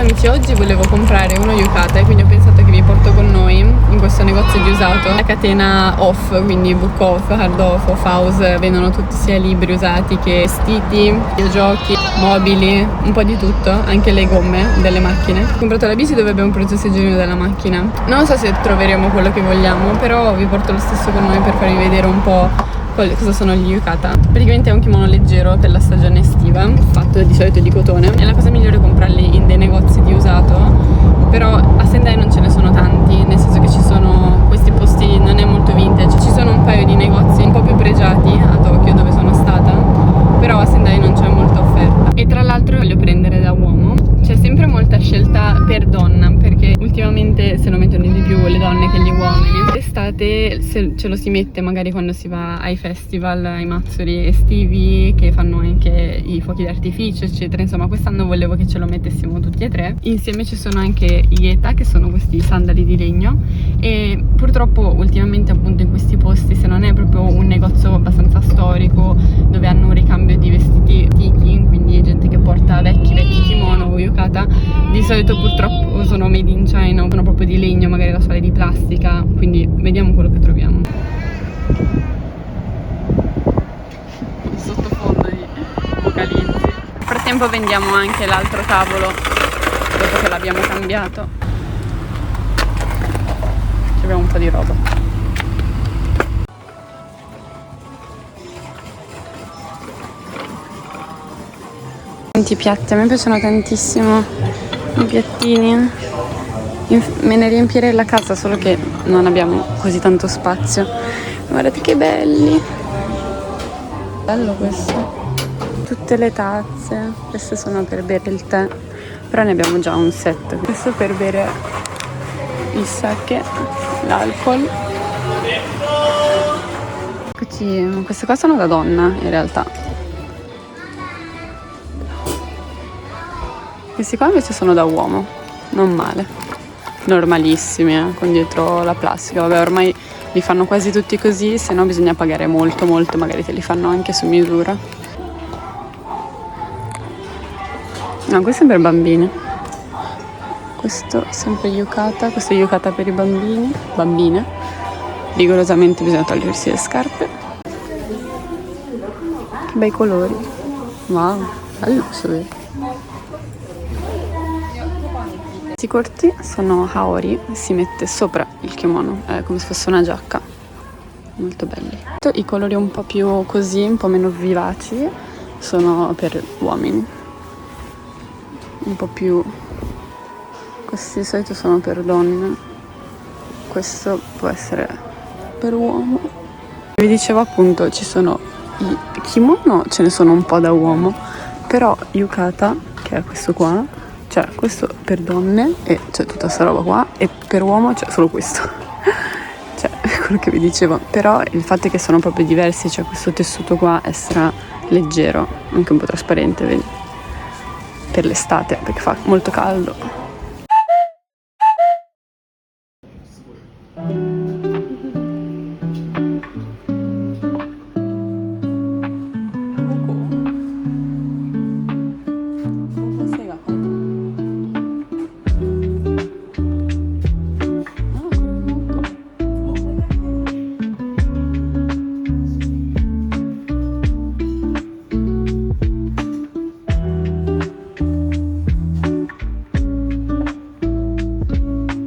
amici, oggi volevo comprare uno yukata e quindi ho pensato che vi porto con noi in questo negozio di usato. La catena Off, quindi Book Off, Hard Off, Off House, vendono tutti sia libri usati che vestiti, videogiochi, mobili, un po' di tutto, anche le gomme delle macchine. Ho comprato la bici dove abbiamo preso il seggiolino della macchina. Non so se troveremo quello che vogliamo, però vi porto lo stesso con noi per farvi vedere un po' cosa sono gli yukata. Praticamente è un kimono leggero per la stagione estiva, fatto di solito di cotone. E la cosa migliore è comprarli in dei negozi di usato, però a Sendai non ce ne sono tanti, nel senso che ci sono questi posti, non è molto vintage, ci sono un paio di negozi un po' più pregiati a Tokyo dove sono stata, però a Sendai non c'è molta offerta. E tra l'altro voglio prendere da uomo, c'è sempre molta scelta per donna, perché ultimamente se lo mettono di più le donne che gli uomini. D'estate ce lo si mette magari quando si va ai festival, ai mazzuri estivi che fanno anche i fuochi d'artificio eccetera. Insomma, quest'anno volevo che ce lo mettessimo tutti e tre. Insieme ci sono anche gli Eta, che sono questi sandali di legno, e purtroppo ultimamente appunto in questi posti, se non è proprio un negozio abbastanza storico dove hanno un ricambio di vestiti antichi, quindi gente che porta vecchi kimono o yukata, di solito purtroppo sono made in China, sono proprio di legno, magari la suola è di plastica, quindi vediamo quello che troviamo. Il sottofondo di Apocalipsi. Nel frattempo vendiamo anche l'altro tavolo, dopo che l'abbiamo cambiato. Ci abbiamo un po' di roba. 20 piatti, a me piacciono tantissimo i piattini, me ne riempirei la casa, solo che non abbiamo così tanto spazio. Guardate che belli, bello questo, tutte le tazze, queste sono per bere il tè, però ne abbiamo già un set. Questo per bere il sake, l'alcol. Eccoci, queste qua sono da donna in realtà. Questi qua invece sono da uomo, non male, normalissimi, con dietro la plastica. Vabbè, ormai li fanno quasi tutti così, se no bisogna pagare molto, magari te li fanno anche su misura. No, questo è per bambini. Questo sempre yukata, questo è yukata per i bambini, bambine. Rigorosamente bisogna togliersi le scarpe. Che bei colori. Wow, bello questo vero. Questi corti sono haori, si mette sopra il kimono, è come se fosse una giacca, molto belli. I colori un po' più così, un po' meno vivaci, sono per uomini, un po' più, questi di solito sono per donne, questo può essere per uomo. Vi dicevo appunto, ci sono i kimono, ce ne sono un po' da uomo, però yukata, che è questo qua, cioè questo per donne e c'è tutta sta roba qua, e per uomo c'è solo questo. Cioè, quello che vi dicevo. Però il fatto è che sono proprio diversi, cioè questo tessuto qua è leggero, anche un po' trasparente, vedi? Per l'estate, perché fa molto caldo.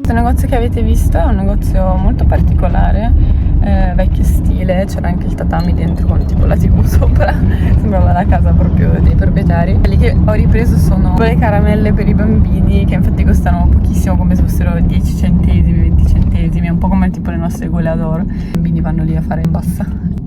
Questo negozio che avete visto è un negozio molto particolare, vecchio stile, c'era anche il tatami dentro con tipo la TV sopra, sembrava la casa proprio dei proprietari. Quelli che ho ripreso sono le caramelle per i bambini, che infatti costano pochissimo, come se fossero 10 centesimi, 20 centesimi, un po' come tipo le nostre gole d'oro. I bambini vanno lì a fare in bassa.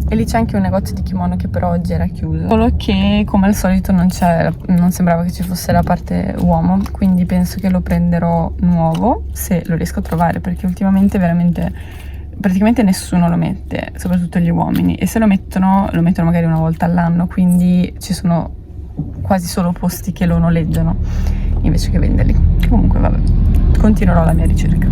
E lì c'è anche un negozio di kimono che però oggi era chiuso, solo che come al solito non sembrava che ci fosse la parte uomo, quindi penso che lo prenderò nuovo se lo riesco a trovare, perché ultimamente veramente praticamente nessuno lo mette, soprattutto gli uomini, e se lo mettono magari una volta all'anno, quindi ci sono quasi solo posti che lo noleggiano invece che venderli. Comunque vabbè, continuerò la mia ricerca.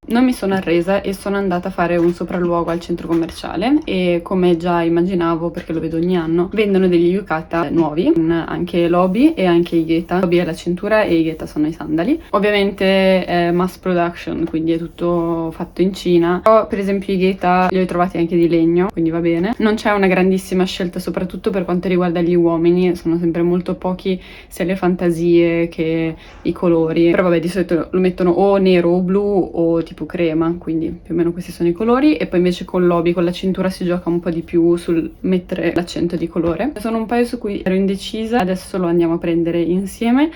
Non mi sono arresa e sono andata a fare un sopralluogo al centro commerciale e, come già immaginavo perché lo vedo ogni anno, vendono degli yukata nuovi, anche l'obi e anche i geta. L'obi è la cintura e i geta sono i sandali. Ovviamente è mass production, quindi è tutto fatto in Cina, però per esempio i geta li ho trovati anche di legno, quindi va bene. Non c'è una grandissima scelta, soprattutto per quanto riguarda gli uomini, sono sempre molto pochi sia le fantasie che i colori, però vabbè, di solito lo mettono o nero o blu o tipo crema, quindi più o meno questi sono i colori. E poi invece con l'obi, con la cintura, si gioca un po' di più sul mettere l'accento di colore. Sono un paio su cui ero indecisa, adesso lo andiamo a prendere insieme.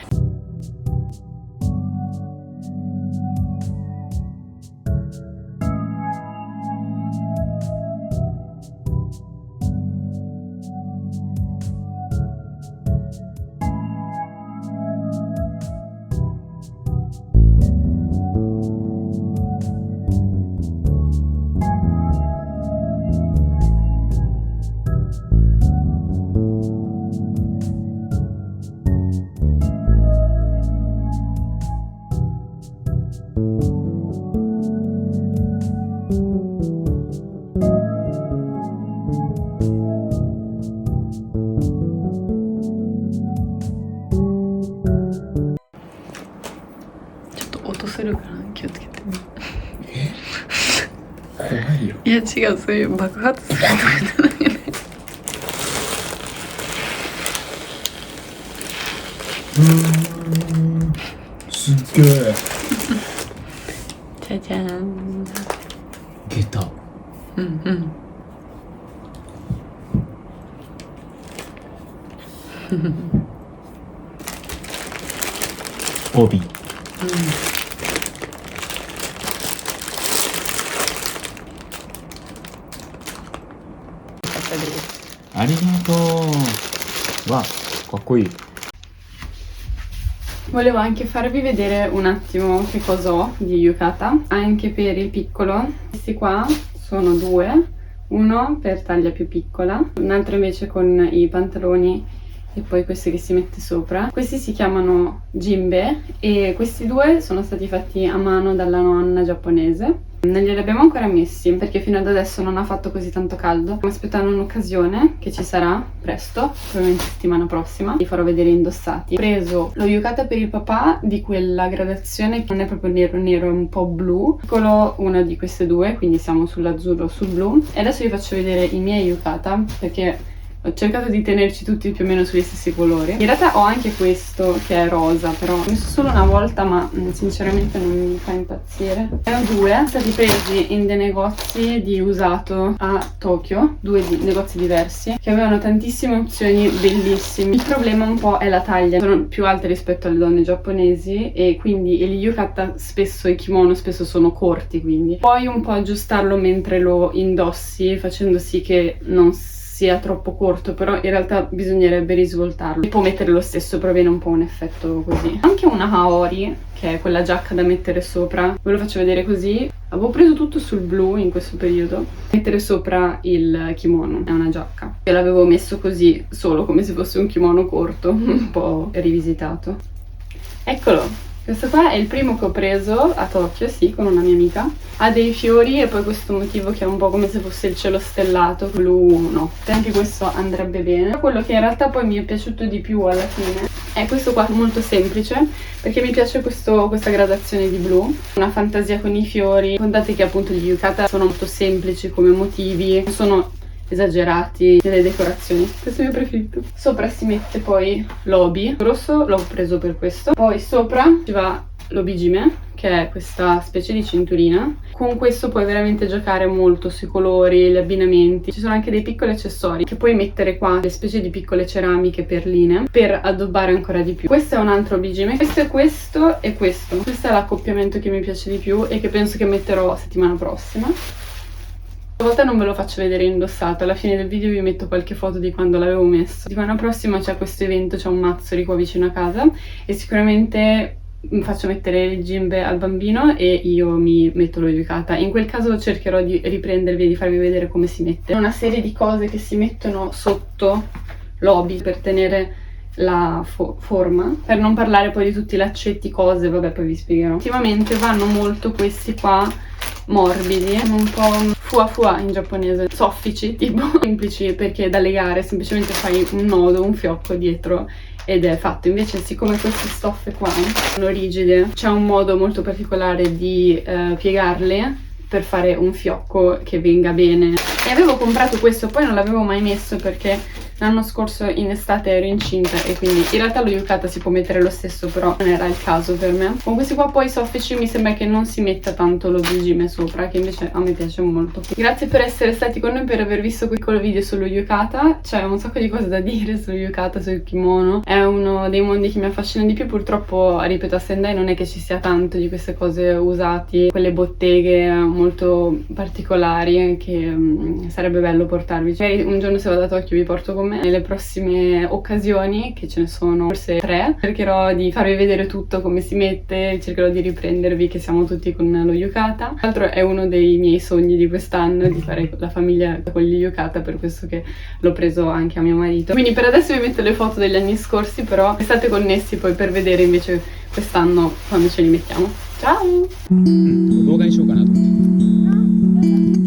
いや違う、そういう爆発するとかじゃないね。すっげえ。じゃじゃーん。下駄。うんうん。帯。ありがとう。わ、かっこいい。 Volevo anche farvi vedere un attimo che cosa ho di yukata, anche per il piccolo. Questi qua sono due, uno per taglia più piccola, un altro invece con i pantaloni e poi questi che si mette sopra. Questi si chiamano jinbe e questi due sono stati fatti a mano dalla nonna giapponese. Non glieli abbiamo ancora messi perché fino ad adesso non ha fatto così tanto caldo. Stiamo aspettando un'occasione che ci sarà presto, probabilmente settimana prossima. Vi farò vedere indossati. Ho preso lo yukata per il papà di quella gradazione che non è proprio nero nero, è un po' blu. Piccolo uno di queste due, quindi siamo sull'azzurro o sul blu. E adesso vi faccio vedere i miei yukata perché ho cercato di tenerci tutti più o meno sugli stessi colori. In realtà ho anche questo che è rosa, però l'ho messo solo una volta, ma sinceramente non mi fa impazzire. Ne ho due, sono stati presi in dei negozi di usato a Tokyo, due negozi diversi, che avevano tantissime opzioni bellissime. Il problema un po' è la taglia, sono più alte rispetto alle donne giapponesi e quindi gli yukata spesso, i kimono spesso sono corti, quindi puoi un po' aggiustarlo mentre lo indossi, facendo sì che non sia troppo corto, però in realtà bisognerebbe risvoltarlo e può mettere lo stesso, però viene un po' un effetto così. Anche una haori, che è quella giacca da mettere sopra, ve lo faccio vedere così. Avevo preso tutto sul blu in questo periodo, mettere sopra il kimono, è una giacca. Io l'avevo messo così, solo come se fosse un kimono corto, un po' rivisitato. Eccolo! Questo qua è il primo che ho preso a Tokyo, sì, con una mia amica. Ha dei fiori e poi questo motivo che è un po' come se fosse il cielo stellato, blu notte. Anche questo andrebbe bene. Quello che in realtà poi mi è piaciuto di più alla fine è questo qua, molto semplice, perché mi piace questa gradazione di blu. Una fantasia con i fiori. Contate che appunto gli yukata sono molto semplici come motivi, non sono esagerati nelle decorazioni. Questo è il mio preferito. Sopra si mette poi l'obi rosso, l'ho preso per questo. Poi sopra ci va l'obijime, che è questa specie di cinturina. Con questo puoi veramente giocare molto sui colori, gli abbinamenti. Ci sono anche dei piccoli accessori che puoi mettere qua, delle specie di piccole ceramiche perline, per addobbare ancora di più. Questo è un altro obijime. Questo è questo e questo. Questo è l'accoppiamento che mi piace di più e che penso che metterò settimana prossima. Stavolta non ve lo faccio vedere indossato, alla fine del video vi metto qualche foto di quando l'avevo messo. Settimana prossima c'è questo evento, c'è un Matsuri qua vicino a casa e sicuramente faccio mettere il jinbe al bambino e io mi metto lo yukata. In quel caso cercherò di riprendervi e di farvi vedere come si mette. Una serie di cose che si mettono sotto l'obi per tenere la forma, per non parlare poi di tutti i laccetti, cose, vabbè poi vi spiegherò. Ultimamente vanno molto questi qua morbidi, un po' fuwa in giapponese, soffici tipo, semplici perché da legare, semplicemente fai un nodo, un fiocco dietro ed è fatto. Invece siccome queste stoffe qua sono rigide, c'è un modo molto particolare di piegarle per fare un fiocco che venga bene. E avevo comprato questo, poi non l'avevo mai messo perché l'anno scorso in estate ero incinta e quindi in realtà lo yukata si può mettere lo stesso, però non era il caso per me. Con questi qua poi soffici mi sembra che non si metta tanto lo zujime sopra, che invece a me piace molto. Grazie per essere stati con noi, per aver visto quel piccolo video sullo yukata. C'è un sacco di cose da dire sullo yukata, sul kimono. È uno dei mondi che mi affascina di più. Purtroppo, ripeto, a Sendai non è che ci sia tanto di queste cose usate, quelle botteghe molto particolari che sarebbe bello portarvi. Magari un giorno se vado a Tokyo vi porto con me. Nelle prossime occasioni, che ce ne sono forse 3, cercherò di farvi vedere tutto, come si mette, cercherò di riprendervi che siamo tutti con lo yukata. Tra l'altro è uno dei miei sogni di quest'anno, di fare la famiglia con gli yukata, per questo che l'ho preso anche a mio marito. Quindi per adesso vi metto le foto degli anni scorsi, però restate connessi poi per vedere invece quest'anno quando ce li mettiamo. Ciao! 動画にしようかなと思って。